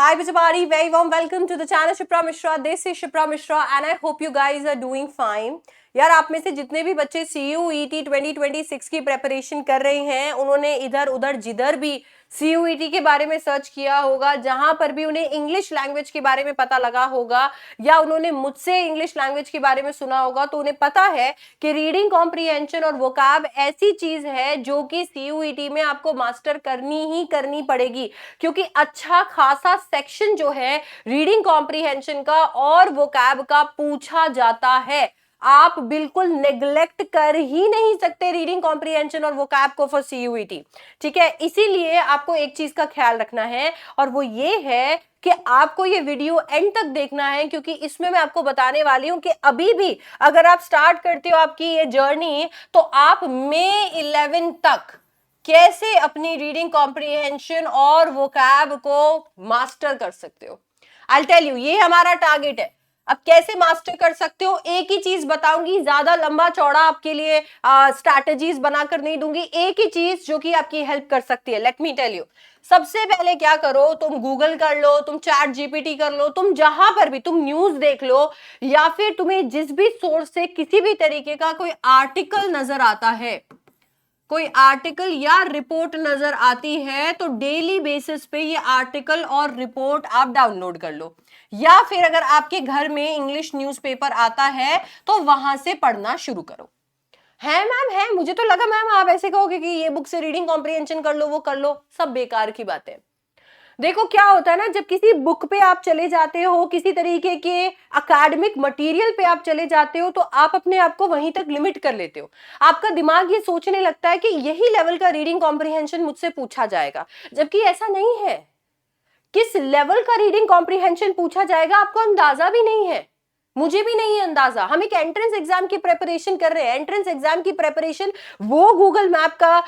Hi everybody, very warm welcome to the channel Shipra Mishra. This is Shipra Mishra and I hope you guys are doing fine. यार आप में से जितने भी बच्चे CUET 2026 की प्रेपरेशन कर रहे हैं उन्होंने इधर उधर जिधर भी CUET के बारे में सर्च किया होगा, जहां पर भी उन्हें इंग्लिश लैंग्वेज के बारे में पता लगा होगा या उन्होंने मुझसे इंग्लिश लैंग्वेज के बारे में सुना होगा, तो उन्हें पता है कि रीडिंग कॉम्प्रिहेंशन और वोकैब ऐसी चीज है जो कि CUET में आपको मास्टर करनी ही करनी पड़ेगी, क्योंकि अच्छा खासा सेक्शन जो है रीडिंग कॉम्प्रिहेंशन का और वोकैब का पूछा जाता है। आप बिल्कुल नेग्लेक्ट कर ही नहीं सकते रीडिंग कॉम्प्रिहेंशन और वोकैब को फॉर CUET। ठीक है, इसीलिए आपको एक चीज का ख्याल रखना है और वो ये है कि आपको ये वीडियो एंड तक देखना है, क्योंकि इसमें मैं आपको बताने वाली हूं कि अभी भी अगर आप स्टार्ट करते हो आपकी ये जर्नी, तो आप मई 11 तक कैसे अपनी रीडिंग कॉम्प्रिहेंशन और वोकैब को मास्टर कर सकते हो। आई टेल यू, ये हमारा टारगेट है। अब कैसे मास्टर कर सकते हो, एक ही चीज बताऊंगी, ज्यादा लंबा चौड़ा आपके लिए स्ट्रैटेजीज बनाकर नहीं दूंगी। एक ही चीज जो कि आपकी हेल्प कर सकती है। लेट मी टेल यू, सबसे पहले क्या करो, तुम गूगल कर लो, तुम चैट जीपीटी कर लो, तुम जहां पर भी तुम न्यूज देख लो, या फिर तुम्हें जिस भी सोर्स से किसी भी तरीके का कोई आर्टिकल नजर आता है, कोई आर्टिकल या रिपोर्ट नजर आती है, तो डेली बेसिस पे ये आर्टिकल और रिपोर्ट आप डाउनलोड कर लो, या फिर अगर आपके घर में इंग्लिश न्यूज़पेपर आता है तो वहां से पढ़ना शुरू करो। है मैम, है, मुझे तो लगा मैम आप ऐसे कहोगे कि ये बुक से रीडिंग कॉम्प्रिहेंशन कर लो, वो कर लो, सब बेकार की बातें। देखो क्या होता है ना, जब किसी बुक पे आप चले जाते हो, किसी तरीके के एकेडमिक मटेरियल पे आप चले जाते हो, तो आप अपने आप को वहीं तक लिमिट कर लेते हो। आपका दिमाग ये सोचने लगता है कि यही लेवल का रीडिंग कॉम्प्रिहेंशन मुझसे पूछा जाएगा, जबकि ऐसा नहीं है। किस लेवल का रीडिंग कॉम्प्रिहेंशन पूछा जाएगा आपको अंदाजा भी नहीं है, मुझे भी नहीं है अंदाजा। हम एक एंट्रेंस एग्जाम की प्रेपरेशन कर रहे हैं। एंट्रेंस एग्जाम की प्रेपरेशन वो गूगल मैप का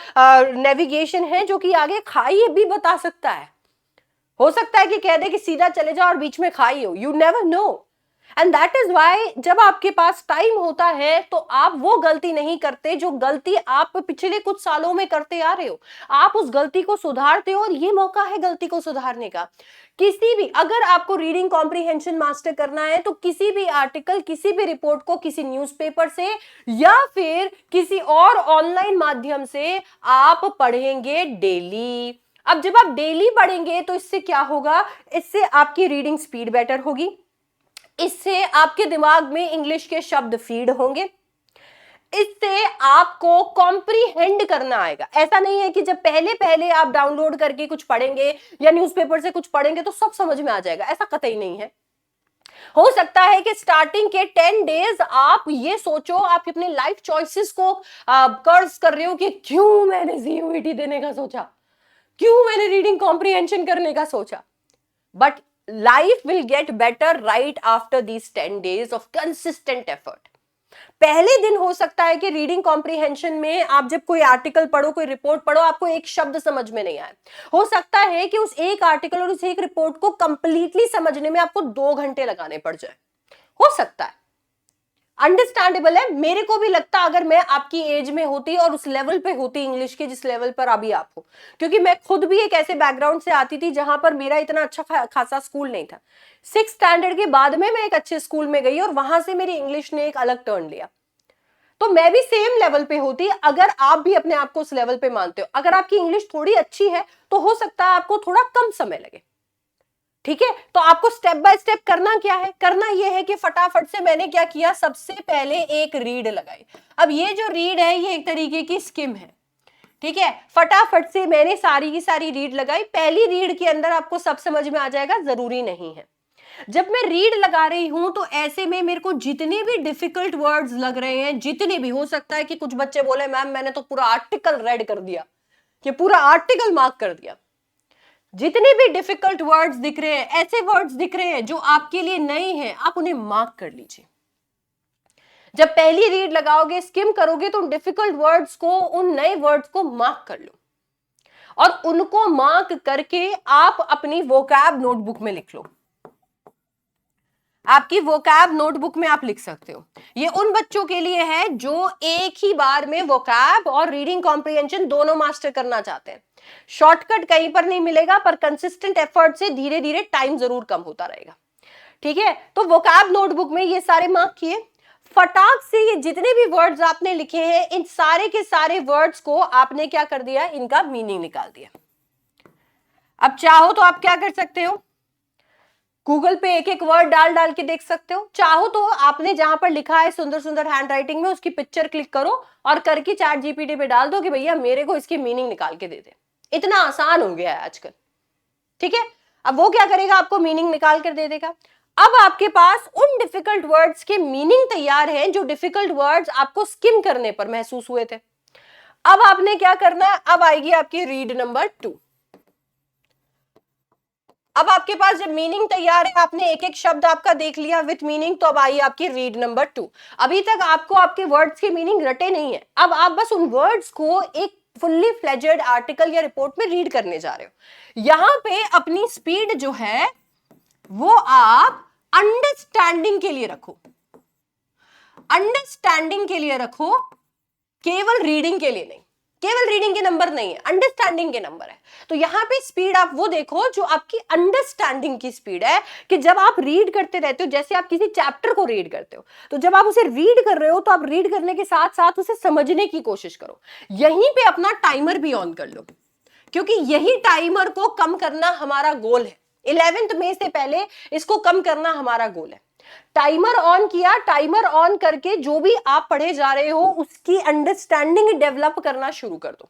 नेविगेशन है जो कि आगे खाई भी बता सकता है। हो सकता है कि कह दे कि सीधा चले जाओ और बीच में खाई हो, you never know. And that is why जब आपके पास टाइम होता है तो आप वो गलती नहीं करते जो गलती आप पिछले कुछ सालों में करते आ रहे हो। आप उस गलती को सुधारते हो और ये मौका है गलती को सुधारने का। किसी भी, अगर आपको रीडिंग कॉम्प्रिहेंशन मास्टर करना है तो किसी भी आर्टिकल, किसी भी रिपोर्ट को किसी न्यूज़पेपर से या फिर किसी और ऑनलाइन माध्यम से आप पढ़ेंगे डेली। अब जब आप डेली पढ़ेंगे तो इससे क्या होगा, इससे आपकी रीडिंग स्पीड बेटर होगी, इससे आपके दिमाग में इंग्लिश के शब्द फीड होंगे, इससे आपको कॉम्प्रीहेंड करना आएगा। ऐसा नहीं है कि जब पहले पहले आप डाउनलोड करके कुछ पढ़ेंगे या न्यूज़पेपर से कुछ पढ़ेंगे तो सब समझ में आ जाएगा, ऐसा कतई नहीं है। हो सकता है कि स्टार्टिंग के 10 डेज आप ये सोचो, आप अपने लाइफ चॉइसेस को कर्ज कर रहे हो कि क्यों मैंने CUET देने का सोचा, क्यों मैंने रीडिंग कॉम्प्रिहेंशन करने का सोचा। But life will get better right after these 10 days of consistent effort. पहले दिन हो सकता है कि रीडिंग कॉम्प्रिहेंशन में आप जब कोई आर्टिकल पढ़ो, कोई रिपोर्ट पढ़ो, आपको एक शब्द समझ में नहीं आए। हो सकता है कि उस एक आर्टिकल और उस एक रिपोर्ट को कंप्लीटली समझने में आपको 2 घंटे लगाने पड़ जाए। हो सकता है, अंडरस्टैंडेबल है। मेरे को भी लगता अगर मैं आपकी एज में होती और उस लेवल पे होती इंग्लिश के जिस लेवल पर अभी आप हो, क्योंकि मैं खुद भी एक ऐसे बैकग्राउंड से आती थी जहां पर मेरा इतना अच्छा खासा स्कूल नहीं था। 6th स्टैंडर्ड के बाद में मैं एक अच्छे स्कूल में गई और वहां से मेरी इंग्लिश ने एक अलग टर्न लिया। तो मैं भी सेम लेवल पे होती अगर आप भी अपने आप को उस लेवल पे मानते हो। अगर आपकी इंग्लिश थोड़ी अच्छी है तो हो सकता है आपको थोड़ा कम समय लगे। ठीक है, तो आपको स्टेप बाय स्टेप करना क्या है, करना यह है कि फटाफट से मैंने क्या किया, सबसे पहले एक रीड लगाई। अब ये जो रीड है ये एक तरीके की स्किम है। ठीक है, फटाफट से मैंने सारी की सारी रीड लगाई। पहली रीड के अंदर आपको सब समझ में आ जाएगा, जरूरी नहीं है। जब मैं रीड लगा रही हूं तो ऐसे में मेरे को जितने भी डिफिकल्ट वर्ड्स लग रहे हैं, जितने भी, हो सकता है कि कुछ बच्चे बोले मैम मैंने तो पूरा आर्टिकल रेड कर दिया, कि पूरा आर्टिकल मार्क कर दिया। जितने भी डिफिकल्ट वर्ड्स दिख रहे हैं, ऐसे वर्ड्स दिख रहे हैं जो आपके लिए नए हैं, आप उन्हें मार्क कर लीजिए। जब पहली रीड लगाओगे, स्किम करोगे, तो उन डिफिकल्ट वर्ड्स को, उन नए वर्ड्स को मार्क कर लो और उनको मार्क करके आप अपनी वोकैब नोटबुक में लिख लो। आपकी वोकैब नोटबुक में आप लिख सकते हो। ये उन बच्चों के लिए है जो एक ही बार में वोकैब और रीडिंग कॉम्प्रिहेंशन दोनों मास्टर करना चाहते हैं। शॉर्टकट कहीं पर नहीं मिलेगा, पर कंसिस्टेंट एफर्ट से धीरे धीरे टाइम जरूर कम होता रहेगा। ठीक है, तो वोकैब नोटबुक में ये सारे मार्क किए। फटाक से ये जितने भी वर्ड्स आपने लिखे हैं, इन सारे के सारे वर्ड्स को आपने क्या कर दिया, इनका मीनिंग निकाल दिया। अब चाहो तो आप क्या कर सकते हो, गूगल पे एक एक वर्ड डाल डाल के देख सकते हो। चाहो तो आपने जहां पर लिखा है सुंदर सुंदर हैंड राइटिंग में, उसकी पिक्चर क्लिक करो और करके चैट जीपीटी पे डाल दो कि भैया मेरे को इसकी मीनिंग निकाल के दे दे। इतना आसान हो गया है आजकल। ठीक है, अब वो क्या करेगा, आपको मीनिंग निकाल कर दे देगा। अब आपके पास उन डिफिकल्ट वर्ड्स के मीनिंग तैयार हैं जो डिफिकल्ट वर्ड्स आपको स्किम करने पर महसूस हुए थे। अब आपने क्या करना है, अब आएगी आपकी रीड नंबर 2। अब आपके पास जब मीनिंग तैयार है, आपने एक एक शब्द आपका देख लिया विथ मीनिंग, तो अब आई आपकी रीड नंबर 2। अभी तक आपको आपके वर्ड्स की मीनिंग रटे नहीं है, अब आप बस उन वर्ड्स को एक फुल्ली फ्लेजेड आर्टिकल या रिपोर्ट में रीड करने जा रहे हो। यहां पे अपनी स्पीड जो है वो आप अंडरस्टैंडिंग के लिए रखो, अंडरस्टैंडिंग के लिए रखो, केवल रीडिंग के लिए नहीं। केवल रीडिंग के नंबर नहीं है, अंडरस्टैंडिंग के नंबर है। तो यहां पे स्पीड आप वो देखो जो आपकी अंडरस्टैंडिंग की स्पीड है, कि जब आप रीड करते रहते हो, जैसे आप किसी चैप्टर को रीड करते हो, तो जब आप उसे रीड कर रहे हो तो आप रीड करने के साथ साथ उसे समझने की कोशिश करो। यहीं पे अपना टाइमर भी ऑन कर लो, क्योंकि यही टाइमर को कम करना हमारा गोल है। 11th मई से पहले इसको कम करना हमारा गोल है। टाइमर ऑन किया, टाइमर ऑन करके जो भी आप पढ़े जा रहे हो उसकी अंडरस्टैंडिंग डेवलप करना शुरू कर दो।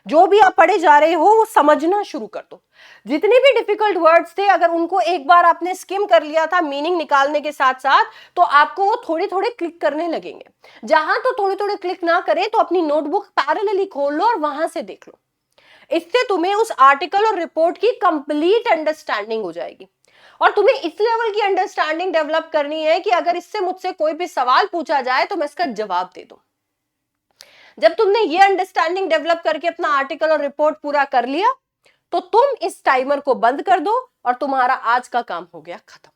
जो भी आप पढ़े जा रहे हो वो समझना शुरू कर दो। जितने भी डिफिकल्ट वर्ड्स थे, अगर उनको एक बार आपने स्किम कर लिया था मीनिंग निकालने के साथ साथ, तो आपको वो थोड़े थोड़े क्लिक करने लगेंगे। जहां तो थोड़े थोड़े क्लिक ना करे तो अपनी नोटबुक पैरेलली खोल लो और वहां से देख लो। इससे तुम्हें उस आर्टिकल और रिपोर्ट की कंप्लीट अंडरस्टैंडिंग हो जाएगी। और तुम्हें इस लेवल की अंडरस्टैंडिंग डेवलप करनी है कि अगर इससे मुझसे कोई भी सवाल पूछा जाए तो मैं इसका जवाब दे दूं। जब तुमने ये अंडरस्टैंडिंग डेवलप करके अपना आर्टिकल और रिपोर्ट पूरा कर लिया, तो तुम इस टाइमर को बंद कर दो और तुम्हारा आज का काम हो गया खत्म।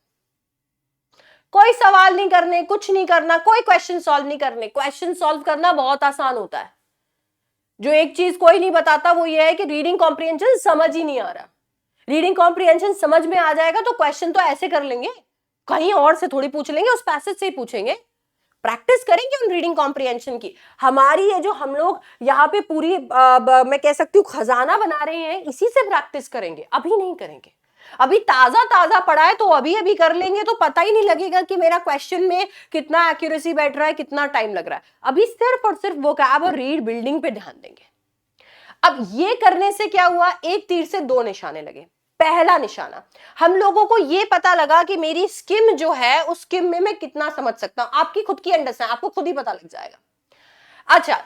कोई सवाल नहीं करने, कुछ नहीं करना, कोई क्वेश्चन सॉल्व नहीं करने। क्वेश्चन सॉल्व करना बहुत आसान होता है। जो एक चीज कोई नहीं बताता वो ये है कि रीडिंग कॉम्प्रिहेंशन समझ ही नहीं आ रहा। रीडिंग कॉम्प्रिहेंशन समझ में आ जाएगा तो क्वेश्चन तो ऐसे कर लेंगे, कहीं और से थोड़ी पूछ लेंगे, उस पैसेज से ही पूछेंगे। प्रैक्टिस करेंगे उन रीडिंग कॉम्प्रिहेंशन की। हमारी ये जो हम लोग यहाँ पे पूरी मैं कह सकती हूँ खजाना बना रहे हैं, इसी से प्रैक्टिस करेंगे, अभी नहीं करेंगे। अभी ताजा ताजा पढ़ा है तो अभी अभी कर लेंगे तो पता ही नहीं लगेगा कि मेरा क्वेश्चन में कितना एक्यूरेसी बैठ रहा है, कितना टाइम लग रहा है। अभी सिर्फ और सिर्फ वोकैब और रीड बिल्डिंग पे ध्यान देंगे। अब ये करने से क्या हुआ, एक तीर से दो निशाने लगे। पहला निशाना, हम लोगों को ये पता लगा कि मेरी स्किम जो है उस स्किम में मैं कितना समझ सकता हूं। आपकी खुद की अंडरस्टैंड, आपको खुद ही पता लग जाएगा। अच्छा,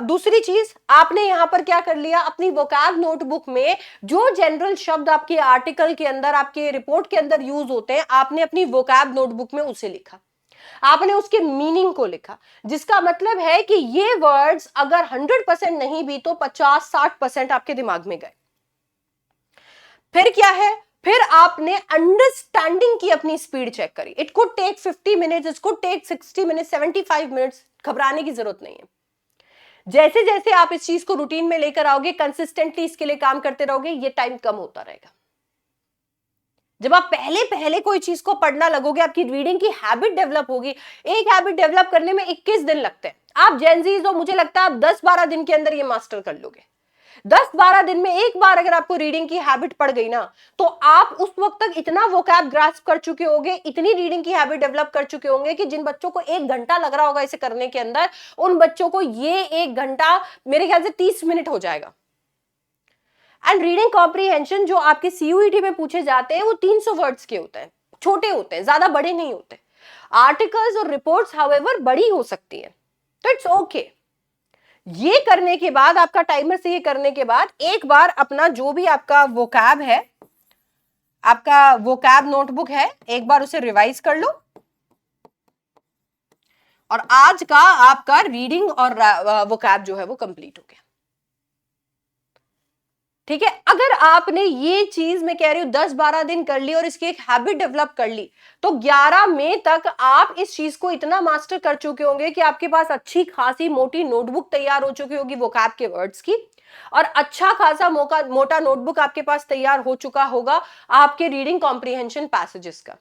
दूसरी चीज आपने यहां पर क्या कर लिया, अपनी वोकैब नोटबुक में जो जनरल शब्द आपके आर्टिकल के अंदर, आपके रिपोर्ट के अंदर यूज होते हैं, आपने अपनी वोकैब नोटबुक में उसे लिखा। आपने उसके मीनिंग को लिखा, जिसका मतलब है कि ये वर्ड्स अगर 100% नहीं भी तो 50-60% आपके दिमाग में गए। फिर क्या है, फिर आपने अंडरस्टैंडिंग की अपनी स्पीड चेक करी। It could take 50 minutes, it could take 60 minutes, 75 minutes, घबराने की जरूरत नहीं है। जैसे जैसे आप इस चीज को रूटीन में लेकर आओगे, कंसिस्टेंटली इसके लिए काम करते रहोगे, ये टाइम कम होता रहेगा। जब आप पहले पहले कोई चीज को पढ़ना लगोगे, आपकी रीडिंग की हैबिट डेवलप होगी। एक हैबिट डेवलप करने में 21 दिन लगते हैं। आप जेनजीज हो, मुझे लगता है आप 10-12 दिन के अंदर ये मास्टर कर लोगे। 10-12 दिन में एक बार अगर आपको रीडिंग की हैबिट पड़ गई ना, तो आप उस वक्त तक इतना वोकैब ग्रास्प कर चुके होंगे, इतनी रीडिंग की हैबिट डेवलप कर चुके होंगे कि जिन बच्चों को 1 घंटा लग रहा होगा इसे करने के अंदर, उन बच्चों को ये 1 घंटा मेरे ख्याल से 30 मिनट हो जाएगा। एंड रीडिंग कॉम्प्रिहेंशन जो आपके सीयूईटी में पूछे जाते हैं वो 300 वर्ड्स के होते हैं, छोटे होते हैं, ज्यादा बड़े नहीं होते। आर्टिकल्स और रिपोर्ट्स हाउएवर बड़ी हो सकती है, तो इट्स ओके। ये करने के बाद, आपका टाइमर से ये करने के बाद, एक बार अपना जो भी आपका वोकैब है, आपका वोकैब नोटबुक है, एक बार उसे रिवाइज कर लो। और आज का आपका रीडिंग और वोकैब जो है वो कंप्लीट हो गया। ठीक है, अगर आपने ये चीज मैं कह रही हूं 10-12 दिन कर ली और इसकी एक हैबिट डेवलप कर ली, तो 11 मई तक आप इस चीज को इतना मास्टर कर चुके होंगे कि आपके पास अच्छी खासी मोटी नोटबुक तैयार हो चुकी होगी वोकैब के वर्ड्स की, और अच्छा खासा मोटा नोटबुक आपके पास तैयार हो चुका होगा आपके रीडिंग कॉम्प्रिहेंशन पैसेजेस का।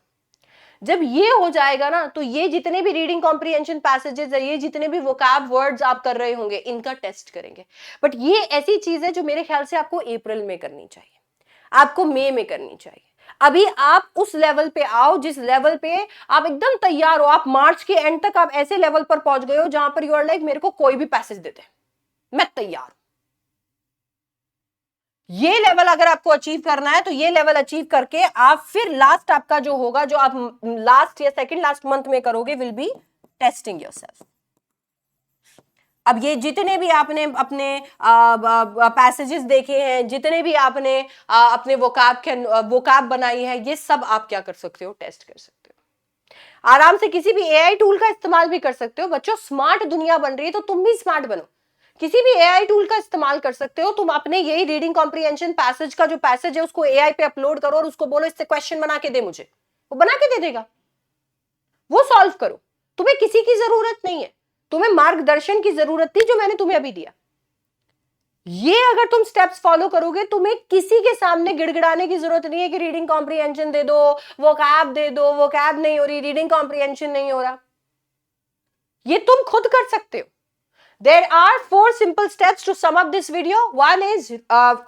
जब ये हो जाएगा ना, तो ये जितने भी रीडिंग कॉम्प्रिहेंशन पैसेजेस है, ये जितने भी वोकैब वर्ड्स आप कर रहे होंगे, इनका टेस्ट करेंगे। बट ये ऐसी चीज है जो मेरे ख्याल से आपको अप्रैल में करनी चाहिए, आपको मई में करनी चाहिए। अभी आप उस लेवल पे आओ जिस लेवल पे आप एकदम तैयार हो, आप मार्च के एंड तक आप ऐसे लेवल पर पहुंच गए हो जहां पर यू आर लाइक मेरे को कोई भी पैसेज दे दे, मैं तैयार। ये लेवल अगर आपको अचीव करना है, तो ये लेवल अचीव करके आप फिर लास्ट आपका जो होगा, जो आप लास्ट या सेकंड लास्ट मंथ में करोगे, विल बी टेस्टिंग योरसेल्फ। अब ये जितने भी आपने अपने पैसेजेस देखे हैं, जितने भी आपने अपने वोकैब बनाई है, ये सब आप क्या कर सकते हो, टेस्ट कर सकते हो। आराम से किसी भी एआई टूल का इस्तेमाल भी कर सकते हो। बच्चों, स्मार्ट दुनिया बन रही है, तो तुम भी स्मार्ट बनो, किसी भी एआई टूल का इस्तेमाल कर सकते हो। तुम अपने यही रीडिंग कॉम्प्रिहेंशन पैसेज का जो पैसेज है उसको एआई पे अपलोड करो और उसको बोलो इससे क्वेश्चन बना के दे मुझे, वो बना के दे देगा, वो सॉल्व करो। तुम्हें किसी की जरूरत नहीं है, तुम्हें मार्गदर्शन की जरूरत थी जो मैंने तुम्हें अभी दिया। ये अगर तुम स्टेप्स फॉलो करोगे, तुम्हें किसी के सामने गिड़गिड़ाने की जरूरत नहीं है कि रीडिंग कॉम्प्रिहेंशन दे दो, वोकैब दे दो, वोकैब नहीं हो रही, रीडिंग कॉम्प्रिहेंशन नहीं हो रहा। ये तुम खुद कर सकते हो। There are 4 simple steps to sum up this video. One is,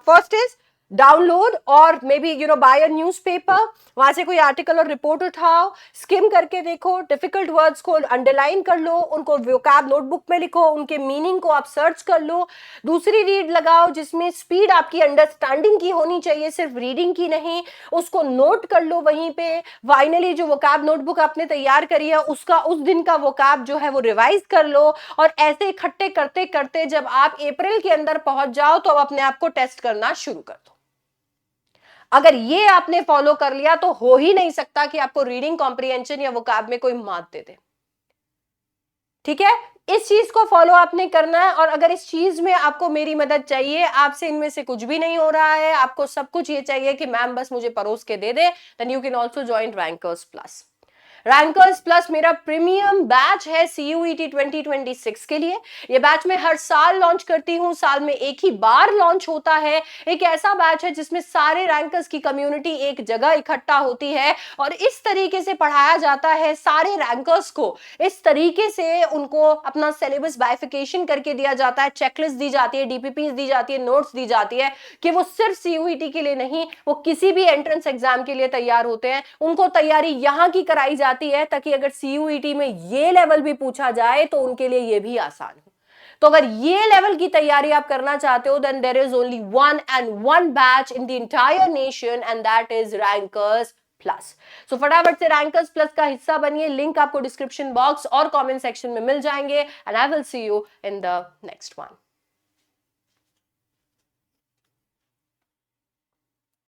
first is download और may be buy a newspaper, वहां से कोई आर्टिकल और रिपोर्ट उठाओ, स्किम करके देखो, डिफिकल्ट वर्ड्स को अंडरलाइन कर लो, उनको वोकैब नोटबुक में लिखो, उनके मीनिंग को आप सर्च कर लो। दूसरी रीड लगाओ जिसमें स्पीड आपकी अंडरस्टैंडिंग की होनी चाहिए, सिर्फ रीडिंग की नहीं, उसको नोट कर लो वहीं पे। फाइनली जो वोकैब नोटबुक आपने तैयार करी है, उसका उस दिन का वोकैब जो है वो रिवाइज कर लो। और ऐसे इकट्ठे करते करते जब आप अप्रैल के अंदर पहुंच जाओ, तो अब अपने आप को टेस्ट करना शुरू कर दो। अगर ये आपने फॉलो कर लिया, तो हो ही नहीं सकता कि आपको रीडिंग कॉम्प्रिहेंशन या वोकैब में कोई मात दे दे। ठीक है, इस चीज को फॉलो आपने करना है। और अगर इस चीज में आपको मेरी मदद चाहिए, आपसे इनमें से कुछ भी नहीं हो रहा है, आपको सब कुछ ये चाहिए कि मैम बस मुझे परोस के दे दे, then you can also join Rankers Plus. Rankers Plus मेरा प्रीमियम बैच है CUET 2026 के लिए। ये बैच मैं हर साल लॉन्च करती हूँ, साल में एक ही बार लॉन्च होता है। एक ऐसा बैच है जिसमें सारे रैंकर्स की कम्युनिटी एक जगह इकट्ठा होती है और इस तरीके से पढ़ाया जाता है सारे रैंकर्स को। इस तरीके से उनको अपना सिलेबस बाइफिकेशन करके दिया जाता है, चेकलिस्ट दी जाती है, DPPs दी जाती है, नोट्स दी जाती है कि वो सिर्फ CUET के लिए नहीं, वो किसी भी एंट्रेंस एग्जाम के लिए तैयार होते हैं। उनको तैयारी यहाँ की कराई जाती है ताकि अगर CUET में ये लेवल भी पूछा जाए तो उनके लिए ये भी आसान हो। तो अगर ये लेवल की तैयारी आप करना चाहते हो, then there is only one and one batch in the entire nation and that is Rankers Plus. So फटाफट से रैंकर्स प्लस का हिस्सा बनिए। लिंक आपको डिस्क्रिप्शन बॉक्स और कमेंट सेक्शन में मिल जाएंगे and I will see you in the next one.